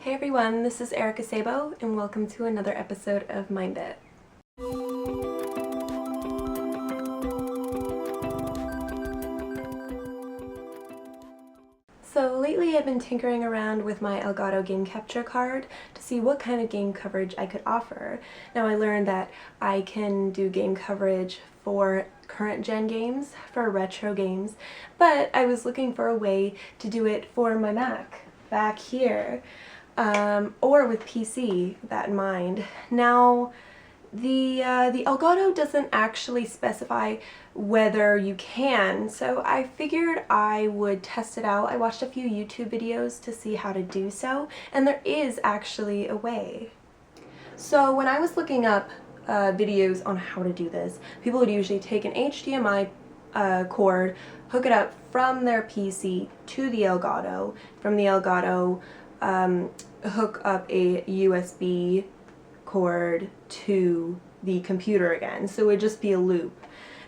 Hey everyone, this is Erica Sabo, and welcome to another episode of MindIt. So lately I've been tinkering around with my Elgato Game Capture card to see what kind of game coverage I could offer. Now I learned that I can do game coverage for current gen games, for retro games, but I was looking for a way to do it for my Mac back here. Or with PC, that in mind. Now, the Elgato doesn't actually specify whether you can, so I figured I would test it out. I watched a few YouTube videos to see how to do so, and there is actually a way. So when I was looking up videos on how to do this, people would usually take an HDMI cord, hook it up from their PC to the Elgato, from the Elgato hook up a USB cord to the computer again, so it would just be a loop.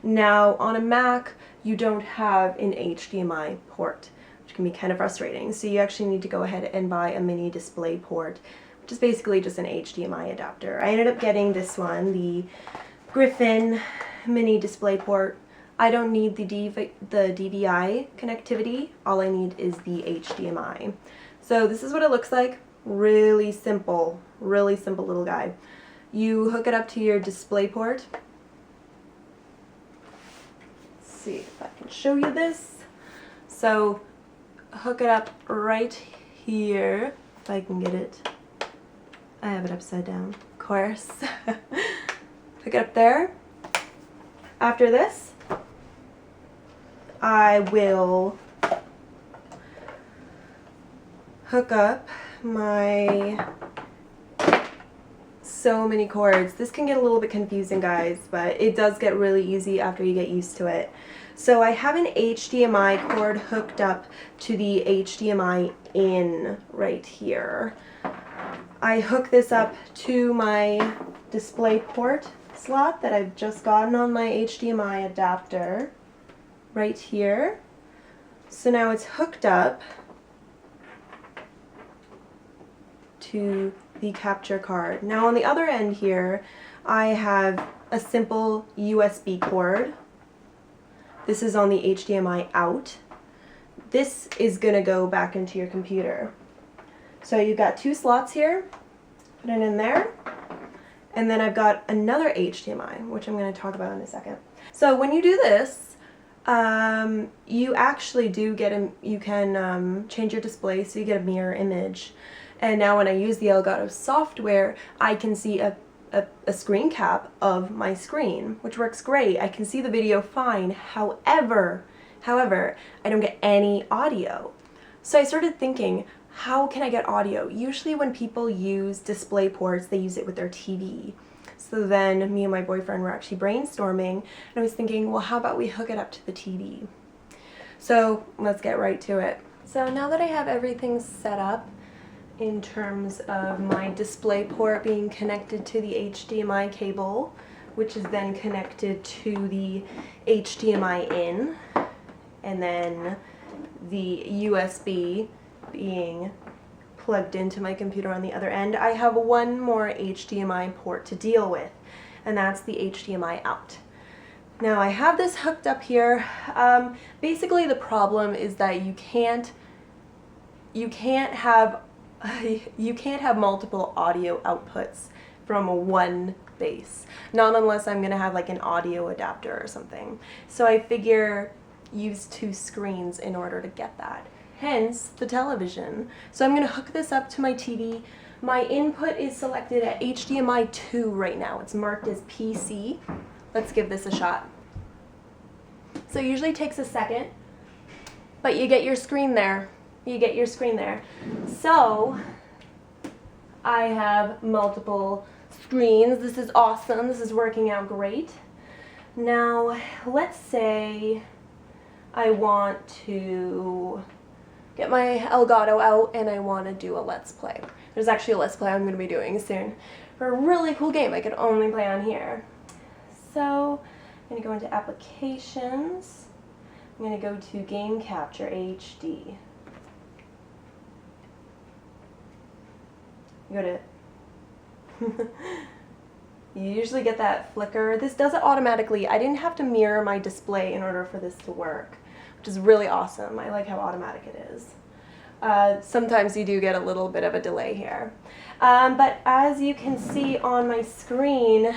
Now on a Mac you don't have an HDMI port, which can be kind of frustrating, so you actually need to go ahead and buy a mini display port, which is basically just an HDMI adapter. I ended up getting this one, the Griffin mini display port. I don't need the DVI connectivity, all I need is the HDMI. So this is what it looks like. Really simple little guy. You hook it up to your display port. Let's see if I can show you this. So hook it up right here, if I can get it. I have it upside down, of course. Hook it up there. After this, I will hook up my so many cords. This can get a little bit confusing, guys, but it does get really easy after you get used to it. So I have an HDMI cord hooked up to the HDMI in right here. I hook this up to my display port slot that I've just gotten on my HDMI adapter right here. So now it's hooked up to the capture card. Now on the other end here, I have a simple USB cord. This is on the HDMI out. This is gonna go back into your computer. So you've got two slots here, put it in there, and then I've got another HDMI, which I'm gonna talk about in a second. So when you do this, you actually do get you can change your display so you get a mirror image. And now when I use the Elgato software, I can see a screen cap of my screen, which works great. I can see the video fine. However, I don't get any audio. So I started thinking, how can I get audio? Usually when people use display ports, they use it with their TV. So then me and my boyfriend were actually brainstorming, and I was thinking, well, how about we hook it up to the TV? So let's get right to it. So now that I have everything set up, in terms of my display port being connected to the HDMI cable, which is then connected to the HDMI in, and then the USB being plugged into my computer on the other end, I have one more HDMI port to deal with, and that's the HDMI out. Now I have this hooked up here. Basically the problem is that you can't have multiple audio outputs from one base. Not unless I'm gonna have like an audio adapter or something. So I figure use two screens in order to get that. Hence the television. So I'm gonna hook this up to my TV. My input is selected at HDMI 2 right now. It's marked as PC. Let's give this a shot. So it usually takes a second, but you get your screen there. So I have multiple screens. This is awesome. This is working out great. Now let's say I want to get my Elgato out and I want to do a Let's Play. There's actually a Let's Play I'm going to be doing soon for a really cool game I could only play on here. So I'm going to go into Applications. I'm going to go to Game Capture HD. You go to you usually get that flicker. This does it automatically. I didn't have to mirror my display in order for this to work, which is really awesome. I like how automatic it is. Sometimes you do get a little bit of a delay here. But as you can see on my screen,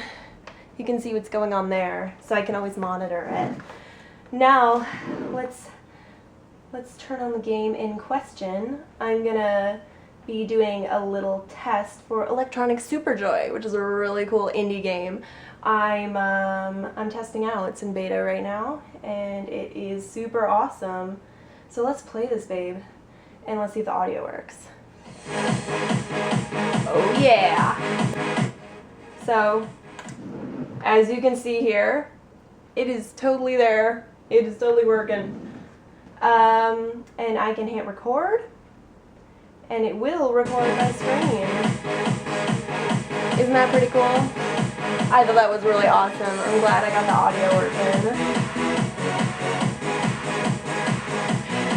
you can see what's going on there, so I can always monitor it. Now, let's turn on the game in question. I'm gonna be doing a little test for Electronic Superjoy, which is a really cool indie game I'm testing out. It's in beta right now, and it is super awesome. So let's play this babe, and let's see if the audio works. Oh yeah! So, as you can see here, it is totally there. It is totally working. And I can hit record, and it will record my screen. Isn't that pretty cool? I thought that was really awesome. I'm glad I got the audio working.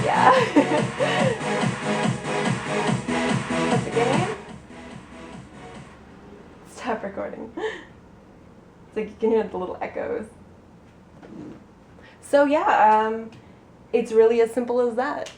Yeah. That's the game. Stop recording. It's like you can hear the little echoes. So yeah, it's really as simple as that.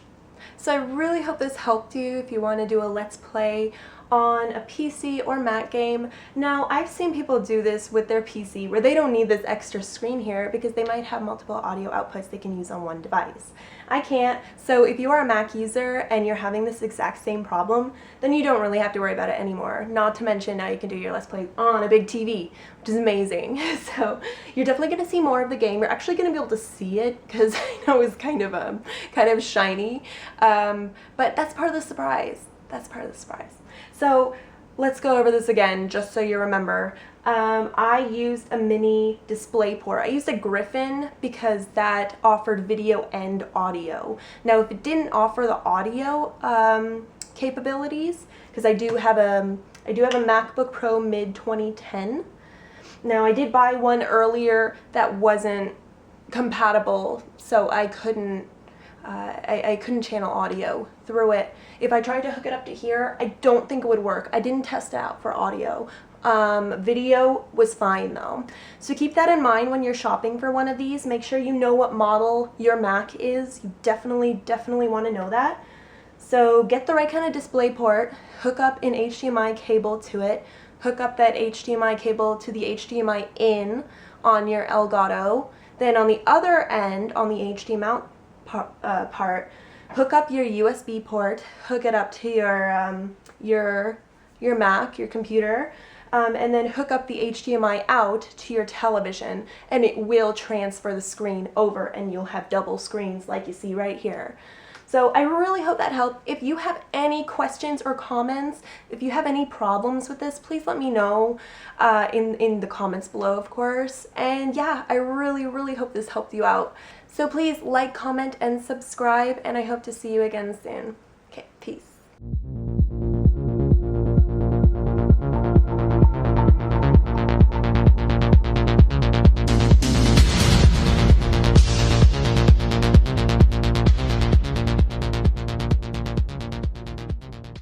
So I really hope this helped you if you want to do a Let's Play on a PC or Mac game. Now, I've seen people do this with their PC where they don't need this extra screen here because they might have multiple audio outputs they can use on one device. I can't, so if you are a Mac user and you're having this exact same problem, then you don't really have to worry about it anymore. Not to mention now you can do your Let's Play on a big TV, which is amazing. So you're definitely going to see more of the game. You're actually going to be able to see it because I know it's kind of shiny, but that's part of the surprise. That's part of the surprise. So let's go over this again just so you remember. I used a mini display port. I used a Griffin because that offered video and audio. Now if it didn't offer the audio capabilities, because I do have a MacBook Pro mid 2010. Now I did buy one earlier that wasn't compatible, so I couldn't channel audio through it. If I tried to hook it up to here, I don't think it would work. I didn't test it out for audio. Video was fine though. So keep that in mind when you're shopping for one of these. Make sure you know what model your Mac is. You definitely want to know that. So get the right kind of display port, hook up an HDMI cable to it, hook up that HDMI cable to the HDMI in on your Elgato. Then on the other end, on the HDMI part, hook up your USB port, hook it up to your Mac, your computer, and then hook up the HDMI out to your television, and it will transfer the screen over and you'll have double screens like you see right here. So I really hope that helped. If you have any questions or comments, if you have any problems with this, please let me know in the comments below, of course. And yeah, I really hope this helped you out. So please like, comment, and subscribe, and I hope to see you again soon. Okay, peace.